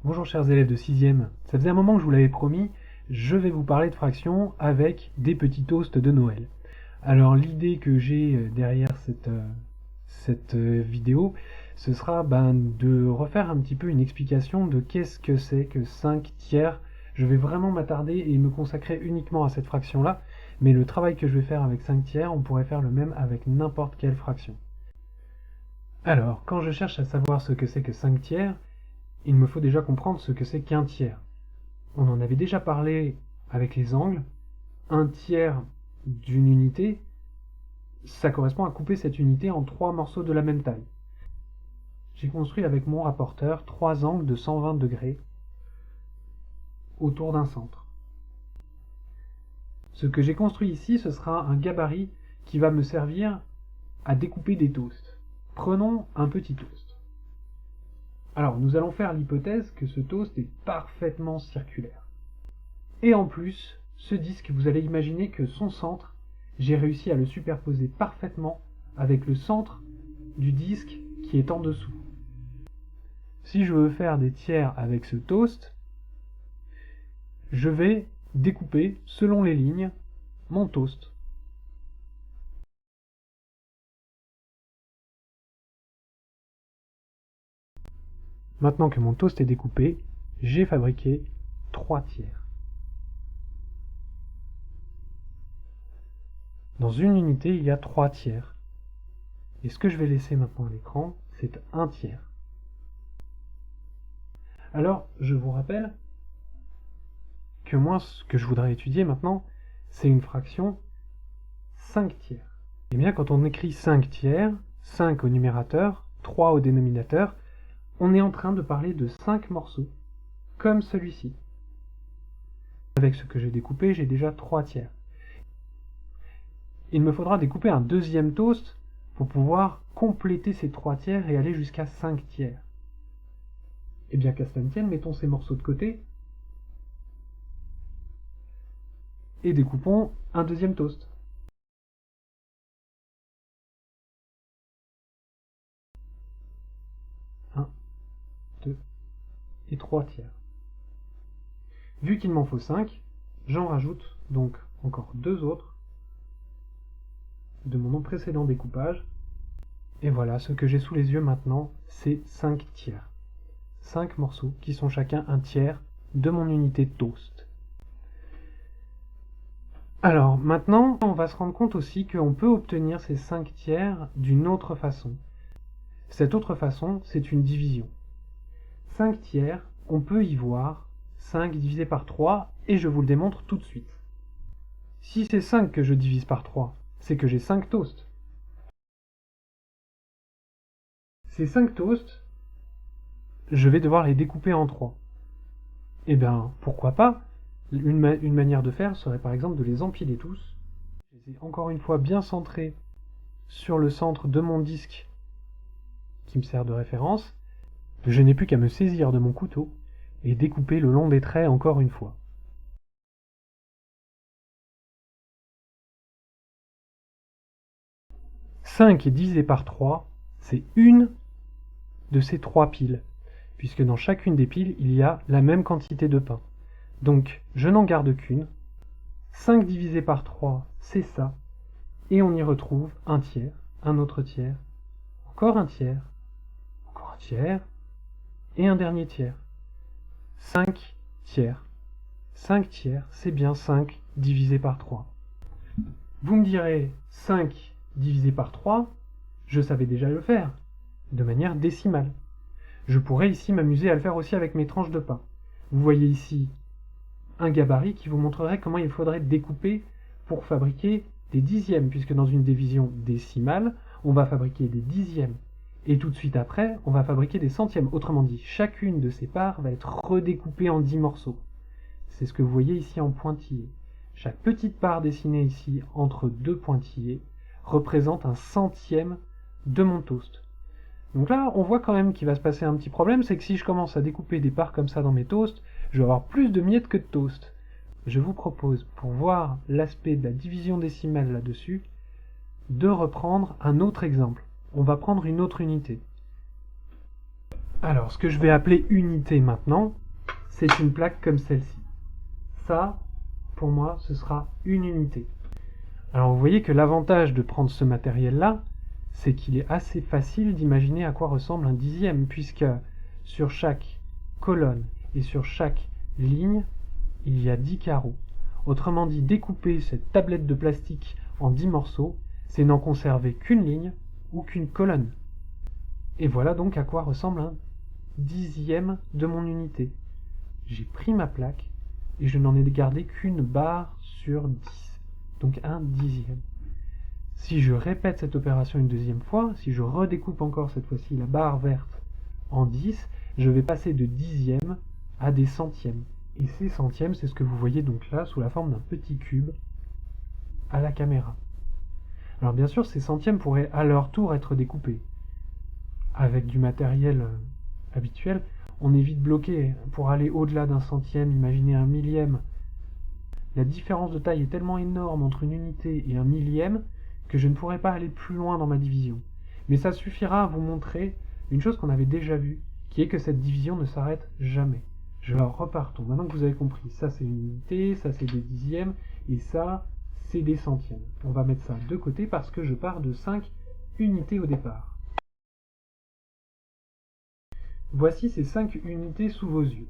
Bonjour chers élèves de 6e, ça faisait un moment que je vous l'avais promis, je vais vous parler de fractions avec des petits toasts de Noël. Alors l'idée que j'ai derrière cette vidéo, ce sera de refaire un petit peu une explication de qu'est-ce que c'est que 5 tiers. Je vais vraiment m'attarder et me consacrer uniquement à cette fraction-là, mais le travail que je vais faire avec 5 tiers, on pourrait faire le même avec n'importe quelle fraction. Alors, quand je cherche à savoir ce que c'est que 5 tiers, il me faut déjà comprendre ce que c'est qu'un tiers. On en avait déjà parlé avec les angles. Un tiers d'une unité, ça correspond à couper cette unité en 3 morceaux de la même taille. J'ai construit avec mon rapporteur 3 angles de 120 degrés autour d'un centre. Ce que j'ai construit ici, ce sera un gabarit qui va me servir à découper des toasts. Prenons un petit toast. Alors, nous allons faire l'hypothèse que ce toast est parfaitement circulaire. Et en plus, ce disque, vous allez imaginer que son centre, j'ai réussi à le superposer parfaitement avec le centre du disque qui est en dessous. Si je veux faire des tiers avec ce toast, je vais découper, selon les lignes, mon toast. Maintenant que mon toast est découpé, j'ai fabriqué 3 tiers. Dans une unité, il y a 3 tiers. Et ce que je vais laisser maintenant à l'écran, c'est un tiers. Alors, je vous rappelle que moi, ce que je voudrais étudier maintenant, c'est une fraction 5 tiers. Et bien, quand on écrit 5 tiers, 5 au numérateur, 3 au dénominateur, on est en train de parler de 5 morceaux, comme celui-ci. Avec ce que j'ai découpé, j'ai déjà 3 tiers. Il me faudra découper un deuxième toast pour pouvoir compléter ces 3 tiers et aller jusqu'à 5 tiers. Et bien qu'à cela ne tienne, mettons ces morceaux de côté et découpons un deuxième toast. Un, 2 et 3 tiers. Vu qu'il m'en faut 5, j'en rajoute donc encore 2 autres de mon précédent découpage. Et voilà, ce que j'ai sous les yeux maintenant, c'est 5 tiers. 5 morceaux qui sont chacun un tiers de mon unité de toast. Alors maintenant, on va se rendre compte aussi qu'on peut obtenir ces 5 tiers d'une autre façon. Cette autre façon, c'est une division. 5 tiers, on peut y voir 5 divisé par 3, et je vous le démontre tout de suite. Si c'est 5 que je divise par 3, c'est que j'ai 5 toasts. Ces 5 toasts, je vais devoir les découper en 3. Eh bien, pourquoi pas? Une manière de faire serait par exemple de les empiler tous. Je les ai encore une fois bien centrés sur le centre de mon disque qui me sert de référence. Je n'ai plus qu'à me saisir de mon couteau et découper le long des traits encore une fois. « 5 divisé par 3, c'est une de ces 3 piles, puisque dans chacune des piles, il y a la même quantité de pain. Donc, je n'en garde qu'une. 5 divisé par 3, c'est ça. Et on y retrouve un tiers, un autre tiers, encore un tiers, et un dernier tiers. 5 tiers. 5 tiers, c'est bien 5 divisé par 3. Vous me direz, 5 divisé par 3, je savais déjà le faire, de manière décimale. Je pourrais ici m'amuser à le faire aussi avec mes tranches de pain. Vous voyez ici un gabarit qui vous montrerait comment il faudrait découper pour fabriquer des dixièmes, puisque dans une division décimale, on va fabriquer des dixièmes. Et tout de suite après, on va fabriquer des centièmes. Autrement dit, chacune de ces parts va être redécoupée en 10 morceaux. C'est ce que vous voyez ici en pointillé. Chaque petite part dessinée ici entre deux pointillés représente un centième de mon toast. Donc là, on voit quand même qu'il va se passer un petit problème, c'est que si je commence à découper des parts comme ça dans mes toasts, je vais avoir plus de miettes que de toast. Je vous propose, pour voir l'aspect de la division décimale là-dessus, de reprendre un autre exemple. On va prendre une autre unité. Alors, ce que je vais appeler unité maintenant, c'est une plaque comme celle-ci. Ça, pour moi, ce sera une unité. Alors vous voyez que l'avantage de prendre ce matériel-là, c'est qu'il est assez facile d'imaginer à quoi ressemble un dixième, puisque sur chaque colonne et sur chaque ligne, il y a 10 carreaux. Autrement dit, découper cette tablette de plastique en 10 morceaux, c'est n'en conserver qu'une ligne ou qu'une colonne. Et voilà donc à quoi ressemble un dixième de mon unité. J'ai pris ma plaque et je n'en ai gardé qu'une barre sur 10, donc un dixième. Si je répète cette opération une deuxième fois, si je redécoupe encore cette fois-ci la barre verte en 10, je vais passer de dixièmes à des centièmes. Et ces centièmes, c'est ce que vous voyez donc là sous la forme d'un petit cube à la caméra. Alors bien sûr, ces centièmes pourraient à leur tour être découpés. Avec du matériel habituel, on est vite bloqué. Pour aller au-delà d'un centième, imaginez un millième. La différence de taille est tellement énorme entre une unité et un millième que je ne pourrais pas aller plus loin dans ma division. Mais ça suffira à vous montrer une chose qu'on avait déjà vue, qui est que cette division ne s'arrête jamais. Alors repartons. Maintenant que vous avez compris, ça c'est une unité, ça c'est des dixièmes, et ça c'est des centièmes. On va mettre ça de côté parce que je pars de 5 unités au départ. Voici ces 5 unités sous vos yeux.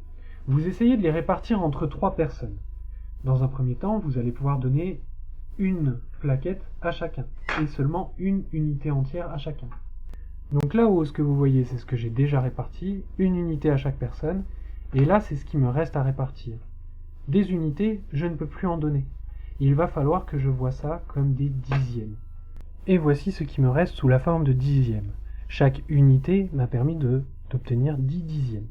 Vous essayez de les répartir entre 3 personnes. Dans un premier temps, vous allez pouvoir donner une plaquette à chacun, et seulement une unité entière à chacun. Donc là-haut, ce que vous voyez, c'est ce que j'ai déjà réparti, une unité à chaque personne, et là, c'est ce qui me reste à répartir. Des unités, je ne peux plus en donner. Il va falloir que je vois ça comme des dixièmes. Et voici ce qui me reste sous la forme de dixièmes. Chaque unité m'a permis d'obtenir 10 dixièmes.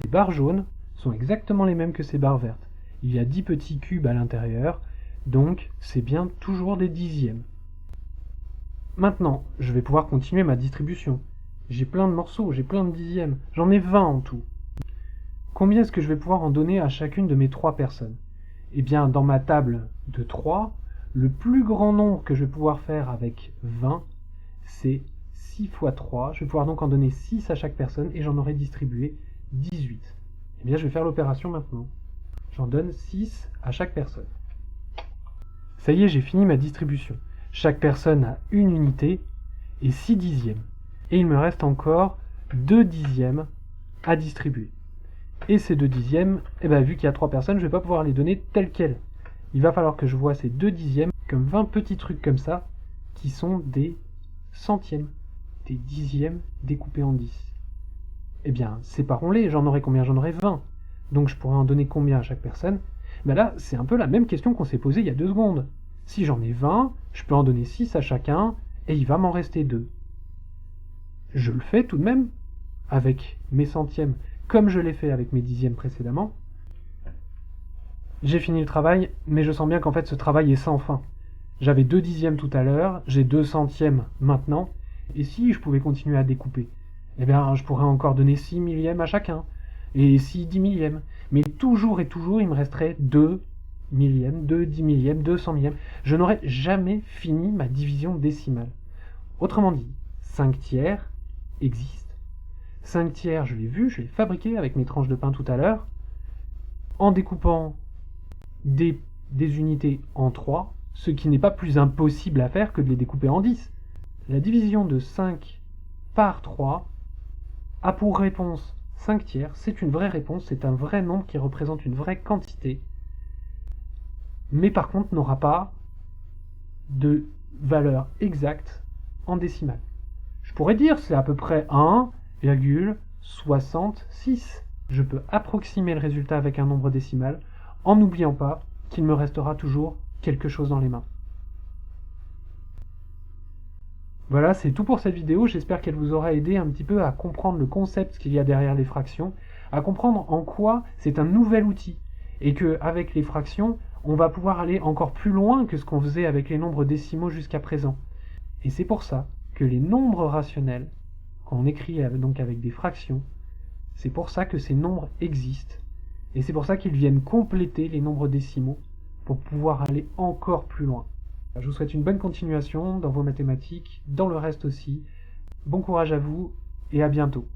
Ces barres jaunes sont exactement les mêmes que ces barres vertes. Il y a 10 petits cubes à l'intérieur, donc c'est bien toujours des dixièmes. Maintenant, je vais pouvoir continuer ma distribution. J'ai plein de morceaux, j'ai plein de dixièmes, j'en ai 20 en tout. Combien est-ce que je vais pouvoir en donner à chacune de mes 3 personnes? Eh bien, dans ma table de 3, le plus grand nombre que je vais pouvoir faire avec 20, c'est 6 fois 3. Je vais pouvoir donc en donner 6 à chaque personne et j'en aurai distribué 18. Eh bien, je vais faire l'opération maintenant. J'en donne 6 à chaque personne. Ça y est, j'ai fini ma distribution. Chaque personne a une unité et 6 dixièmes. Et il me reste encore 2 dixièmes à distribuer. Et ces 2 dixièmes, vu qu'il y a 3 personnes, je ne vais pas pouvoir les donner telles quelles. Il va falloir que je vois ces 2 dixièmes comme 20 petits trucs comme ça, qui sont des centièmes, des dixièmes découpés en 10. Eh bien, séparons-les, j'en aurai combien? J'en aurai 20. Donc je pourrais en donner combien à chaque personne? Là, c'est un peu la même question qu'on s'est posée il y a 2 secondes. Si j'en ai 20, je peux en donner 6 à chacun, et il va m'en rester 2. Je le fais tout de même, avec mes centièmes, comme je l'ai fait avec mes dixièmes précédemment. J'ai fini le travail, mais je sens bien qu'en fait ce travail est sans fin. J'avais 2 dixièmes tout à l'heure, j'ai 2 centièmes maintenant, et si je pouvais continuer à découper, je pourrais encore donner 6 millièmes à chacun, et 6 10 millièmes. Mais toujours et toujours, il me resterait 2 millièmes, 2 10 millièmes, 2 100 millièmes. Je n'aurais jamais fini ma division décimale. Autrement dit, 5 tiers existe. 5 tiers, je l'ai vu, je l'ai fabriqué avec mes tranches de pain tout à l'heure, en découpant des unités en 3, ce qui n'est pas plus impossible à faire que de les découper en 10. La division de 5 par 3 a pour réponse 5 tiers, c'est une vraie réponse, c'est un vrai nombre qui représente une vraie quantité, mais par contre n'aura pas de valeur exacte en décimale. Je pourrais dire c'est à peu près 1,66. Je peux approximer le résultat avec un nombre décimal en n'oubliant pas qu'il me restera toujours quelque chose dans les mains. Voilà, c'est tout pour cette vidéo, j'espère qu'elle vous aura aidé un petit peu à comprendre le concept qu'il y a derrière les fractions, à comprendre en quoi c'est un nouvel outil, et qu'avec les fractions, on va pouvoir aller encore plus loin que ce qu'on faisait avec les nombres décimaux jusqu'à présent. Et c'est pour ça que les nombres rationnels, quand on écrit donc avec des fractions, c'est pour ça que ces nombres existent, et c'est pour ça qu'ils viennent compléter les nombres décimaux pour pouvoir aller encore plus loin. Je vous souhaite une bonne continuation dans vos mathématiques, dans le reste aussi. Bon courage à vous et à bientôt.